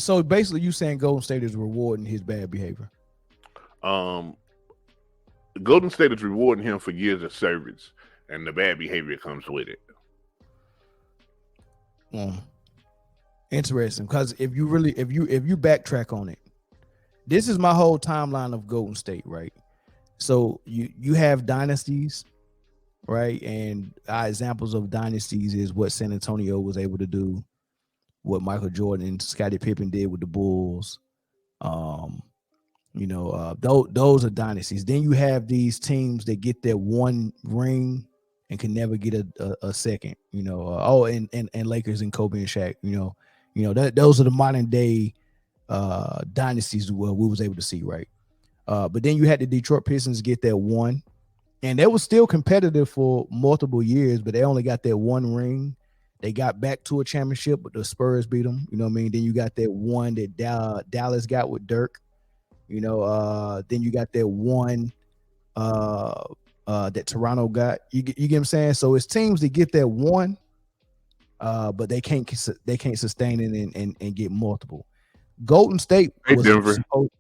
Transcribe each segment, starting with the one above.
So basically, you saying Golden State is rewarding his bad behavior? Um, Golden State is rewarding him for years of service, and the bad behavior comes with it. Mm. Interesting, because if you backtrack on it, this is my whole timeline of Golden State, right? So you have dynasties, right? And examples of dynasties is what San Antonio was able to do, what Michael Jordan and Scottie Pippen did with the Bulls. Um, those are dynasties. Then you have these teams that get that one ring and can never get a second. And Lakers and Kobe and Shaq. That those are the modern day dynasties where we was able to see, right? But then you had the Detroit Pistons get that one, and they was still competitive for multiple years, but they only got that one ring. They got back to a championship, but the Spurs beat them. You know what I mean? Then you got that one that Dallas got with Dirk. Then you got that one that Toronto got. You get what I'm saying? So it's teams that get that one, but they can't sustain it and get multiple. Golden State Hey, was Denver. supposed,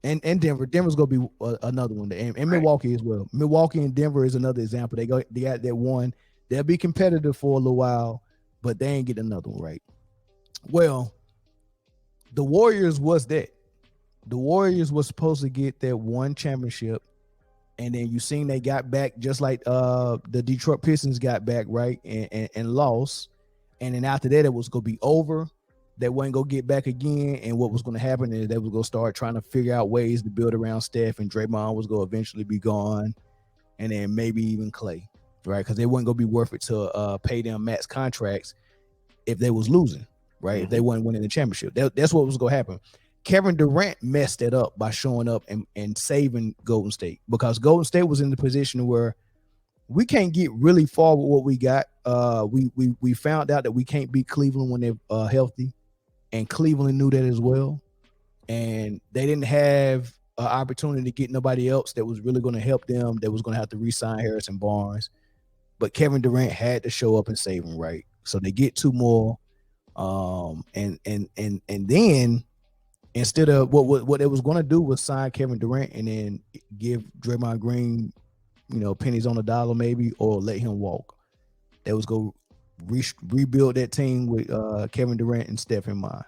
and Denver's gonna be another one, and Milwaukee as well. Milwaukee and Denver is another example. They got that one. They'll be competitive for a little while, but they ain't get another one, right? Well, the Warriors was that. The Warriors was supposed to get that one championship, and then you seen they got back just like the Detroit Pistons got back, right, and lost. And then after that, it was gonna be over. They wasn't gonna get back again, and what was gonna happen is they was gonna start trying to figure out ways to build around Steph, and Draymond was gonna eventually be gone, and then maybe even Clay, right? Because they wasn't gonna be worth it to pay them max contracts if they was losing, right? Mm-hmm. If they wasn't winning the championship, that's what was gonna happen. Kevin Durant messed it up by showing up and saving Golden State, because Golden State was in the position where we can't get really far with what we got. We found out that we can't beat Cleveland when they're healthy, and Cleveland knew that as well. And they didn't have an opportunity to get nobody else that was really going to help them. That was going to have to re-sign Harrison Barnes, but Kevin Durant had to show up and save them, right? So they get two more, and then instead of what they was going to do was sign Kevin Durant and then give Draymond Green, pennies on the dollar maybe, or let him walk. They was go rebuild that team with Kevin Durant and Steph in mind.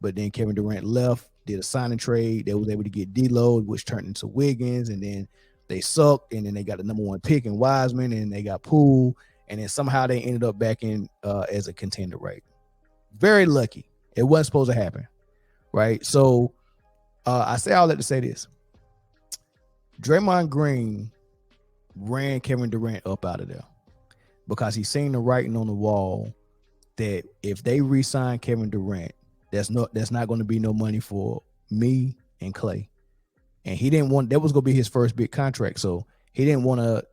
But then Kevin Durant left, did a signing trade. They was able to get D-Lo, which turned into Wiggins, and then they sucked, and then they got the number one pick in Wiseman, and they got Poole, and then somehow they ended up back in as a contender, right? Very lucky. It wasn't supposed to happen. Right. So I say all that to say this. Draymond Green ran Kevin Durant up out of there because he seen the writing on the wall that if they re-sign Kevin Durant, that's not going to be no money for me and Clay. And he didn't want, that was going to be his first big contract. So he didn't want to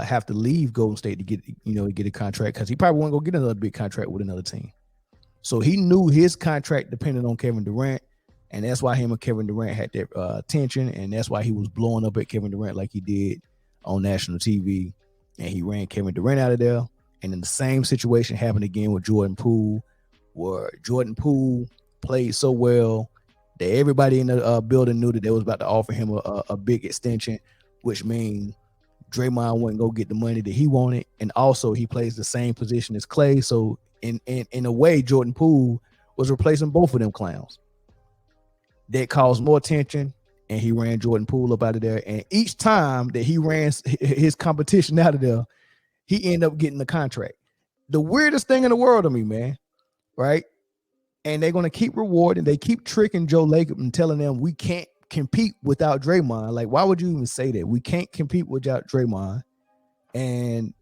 have to leave Golden State to get a contract, because he probably wasn't going to get another big contract with another team. So he knew his contract depended on Kevin Durant, and that's why him and Kevin Durant had that tension, and that's why he was blowing up at Kevin Durant like he did on national TV, and he ran Kevin Durant out of there. And then the same situation happened again with Jordan Poole, where Jordan Poole played so well that everybody in the building knew that they was about to offer him a big extension, which means Draymond wouldn't go get the money that he wanted, and also he plays the same position as Clay, so in a way, Jordan Poole was replacing both of them clowns. That caused more tension, and he ran Jordan Poole up out of there. And each time that he ran his competition out of there, he ended up getting the contract. The weirdest thing in the world to me, man, right? And they're going to keep rewarding. They keep tricking Joe Lacob and telling them we can't compete without Draymond. Like, why would you even say that? We can't compete without Draymond. And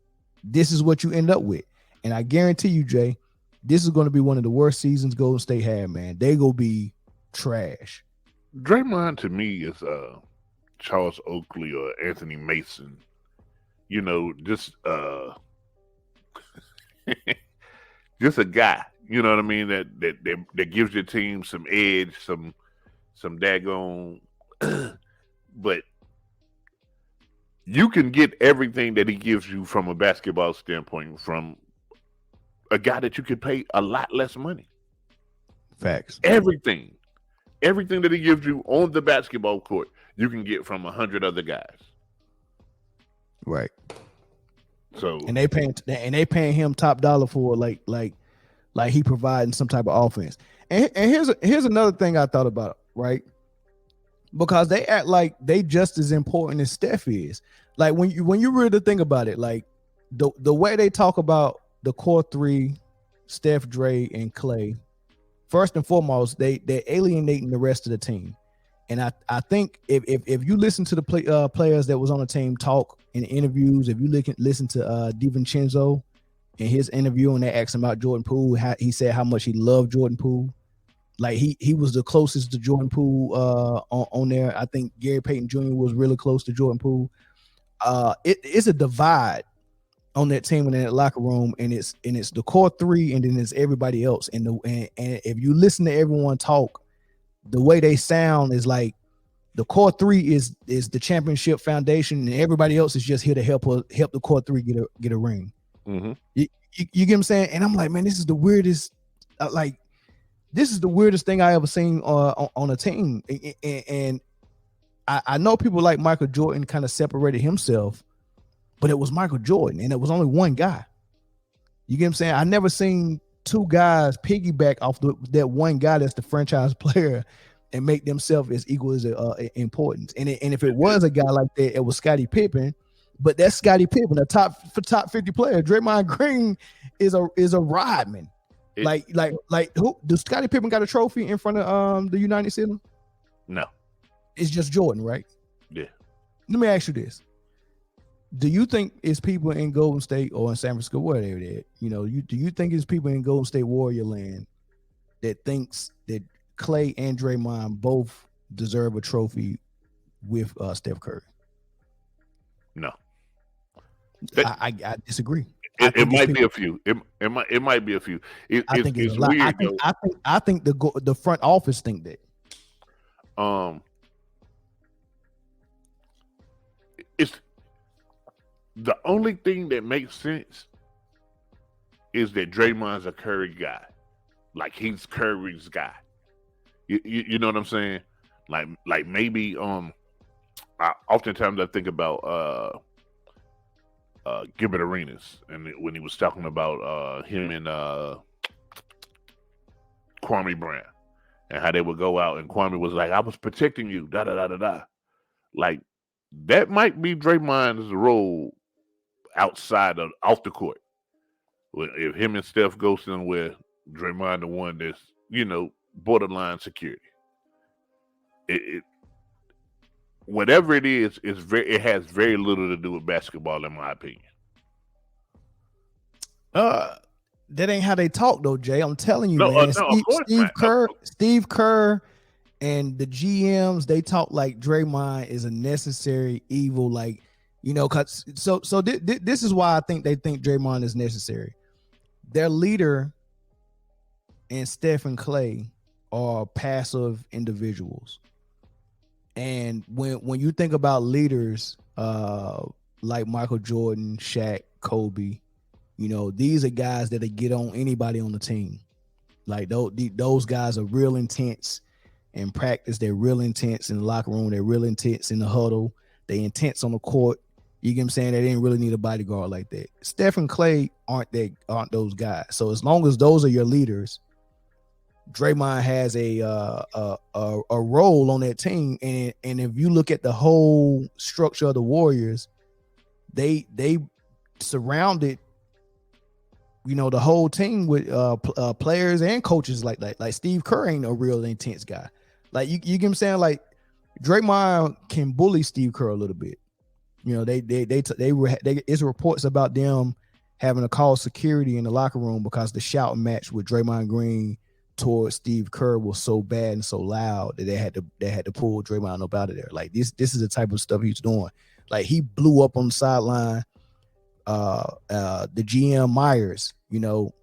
this is what you end up with. And I guarantee you, Jay, this is going to be one of the worst seasons Golden State had, man. They going to be trash. Draymond to me is Charles Oakley or Anthony Mason. Just just a guy. You know what I mean? That gives your team some edge, some daggone. But you can get everything that he gives you from a basketball standpoint from a guy that you could pay a lot less money. Facts. Everything that he gives you on the basketball court, you can get from 100 other guys. Right. So And they paying him top dollar for like he providing some type of offense. And here's another thing I thought about, right? Because they act like they just as important as Steph is. Like when you really think about it, like the way they talk about the core three, Steph, Dre, and Clay, first and foremost, they're alienating the rest of the team. And I think if you listen to the players that was on the team talk in interviews, if you listen to DiVincenzo in his interview and they asked him about Jordan Poole, he said how much he loved Jordan Poole. Like he was the closest to Jordan Poole on there. I think Gary Payton Jr. was really close to Jordan Poole. It's a divide on that team and in that locker room, and it's the core three, and then it's everybody else. And if you listen to everyone talk, the way they sound is like the core three is the championship foundation, and everybody else is just here to help the core three get a ring. mm-hmm. You get what I'm saying? And I'm like, man, this is the weirdest. This is the weirdest thing I ever seen on a team. And I know people like Michael Jordan kind of separated himself, but it was Michael Jordan, and it was only one guy. You get what I'm saying? I never seen two guys piggyback off that one guy that's the franchise player and make themselves as equal as importance. And if it was a guy like that, it was Scottie Pippen. But that's Scottie Pippen, a top 50 player. Draymond Green is a rodman. Like who does Scottie Pippen got a trophy in front of the United Center? No. It's just Jordan, right? Yeah. Let me ask you this. Do you think it's people in Golden State or in San Francisco, whatever they're at, do you think it's people in Golden State Warrior land that thinks that Clay and Draymond both deserve a trophy with Steph Curry? No. I disagree. It might be a few. It might be a few. I think it's a lot. Weird, I think the front office think that. It's the only thing that makes sense is that Draymond's a Curry guy. Like he's Curry's guy. You know what I'm saying? Like maybe oftentimes I think about Gilbert Arenas and when he was talking about him and Kwame Brown and how they would go out and Kwame was like, I was protecting you, da da da da da. Like that might be Draymond's role outside of off the court. If him and Steph go somewhere, Draymond the one that's, borderline security. It whatever it is, it has very little to do with basketball, in my opinion. That ain't how they talk though, Jay. I'm telling you, man. No, Steve Kerr and the GMs, they talk like Draymond is a necessary evil, like, cause so this is why I think they think Draymond is necessary. Their leader and Steph and Clay are passive individuals. And when you think about leaders like Michael Jordan, Shaq, Kobe, these are guys that'll get on anybody on the team. Like those guys are real intense in practice. They're real intense in the locker room. They're real intense in the huddle. They're intense on the court. You get what I'm saying? They didn't really need a bodyguard like that. Steph and Clay aren't those guys. So as long as those are your leaders, Draymond has a role on that team. And if you look at the whole structure of the Warriors, they surrounded the whole team with players and coaches like that. Like Steve Kerr ain't a real intense guy. Like you get what I'm saying? Like Draymond can bully Steve Kerr a little bit. It's reports about them having to call security in the locker room because the shouting match with Draymond Green towards Steve Kerr was so bad and so loud that they had to pull Draymond up out of there. Like this is the type of stuff he's doing. Like he blew up on the sideline. The GM Myers,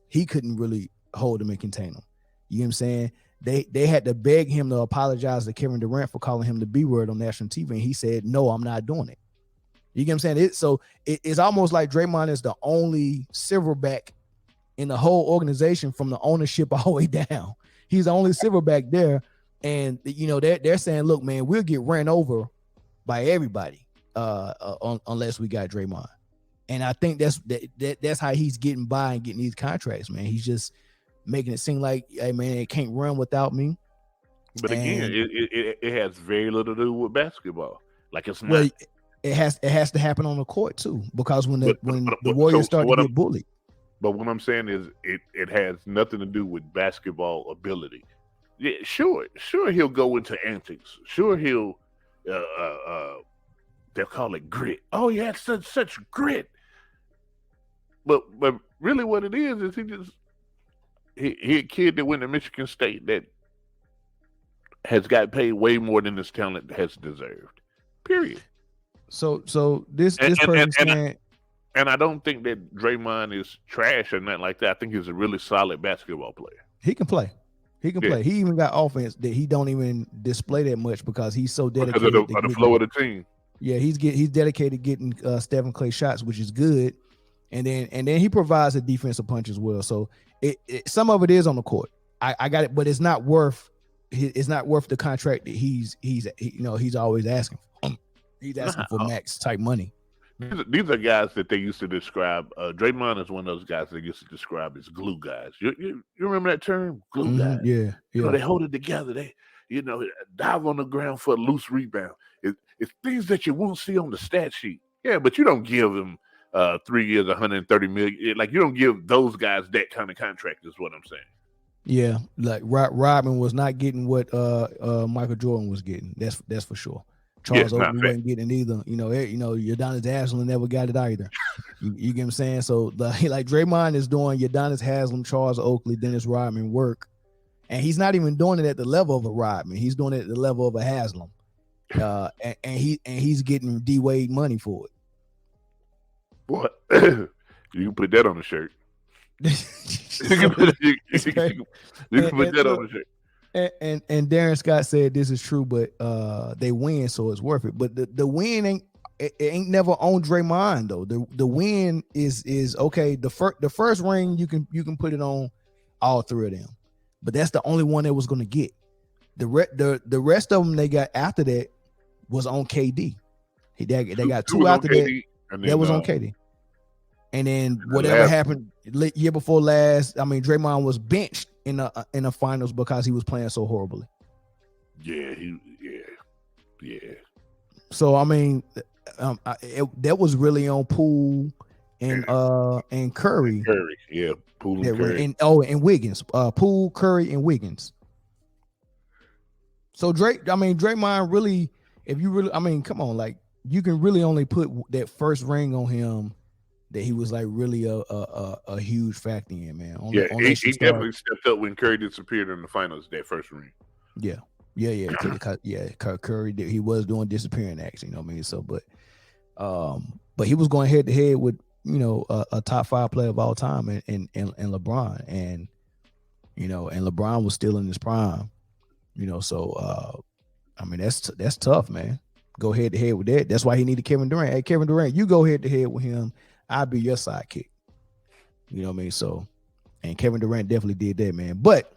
he couldn't really hold him and contain him. You know what I'm saying? They had to beg him to apologize to Kevin Durant for calling him the B word on national TV, and he said, "No, I'm not doing it." You get what I'm saying? It's almost like Draymond is the only silverback in the whole organization from the ownership all the way down. He's the only silverback there, and you know they're saying, look, man, we'll get ran over by everybody unless we got Draymond. And I think that's how he's getting by and getting these contracts, man. He's just making it seem like, hey, man, it can't run without me. But again, it has very little to do with basketball. Like it's not. Well, it has to happen on the court too, because when the Warriors start to get bullied. But what I'm saying is, it has nothing to do with basketball ability. Yeah, sure, he'll go into antics. Sure, he'll they'll call it grit. Oh, he had such grit. But really, what it is he a kid that went to Michigan State that has got paid way more than his talent has deserved. Period. So this person saying, and I don't think that Draymond is trash or nothing like that. I think he's a really solid basketball player. He can play. Play. He even got offense that he don't even display that much because he's so dedicated because of the flow of the team. Yeah, he's dedicated getting Stephen Clay shots, which is good, and then he provides a defensive punch as well. So some of it is on the court. I got it, but it's not worth the contract that he's always asking for. He's asking for max type money. These are guys that they used to describe. Draymond is one of those guys they used to describe as glue guys. You remember that term, glue guys? Yeah. You know, they hold it together. They dive on the ground for a loose rebound. It's things that you won't see on the stat sheet. Yeah, but you don't give them 3 years, $130 million. Like you don't give those guys that kind of contract. Is what I'm saying. Yeah, like Rodman was not getting what Michael Jordan was getting. That's for sure. Charles Oakley wasn't getting it either. Udonis Haslem never got it either. You get what I'm saying? So like Draymond is doing Udonis Haslem, Charles Oakley, Dennis Rodman work, and he's not even doing it at the level of a Rodman. He's doing it at the level of a Haslem, and he's getting D-Wade money for it. What? You can put that on the shirt. You can put that on the shirt. And Darren Scott said this is true, but they win, so it's worth it. But the win ain't never on Draymond though. The win is okay. The first ring you can put it on all three of them, but that's the only one they was gonna get. The rest of them they got after that was on KD. They got two after that. That was on KD. And then whatever happened year before last, I mean, Draymond was benched in the finals because he was playing so horribly. Yeah. So I mean, that was really on Poole and Curry. Yeah, Poole and Curry. And Wiggins. Poole, Curry, and Wiggins. So Draymond really, come on, like you can really only put that first ring on him. That he was like really a huge factor in, man. He definitely stepped up when Curry disappeared in the finals that first ring. Yeah. Curry he was doing disappearing acts, you know what I mean? So, but he was going head to head with a top 5 player of all time and LeBron, and and LeBron was still in his prime, So that's tough, man. Go head to head with that. That's why he needed Kevin Durant. Hey, Kevin Durant, you go head to head with him. I'll be your sidekick. You know what I mean? So, and Kevin Durant definitely did that, man. But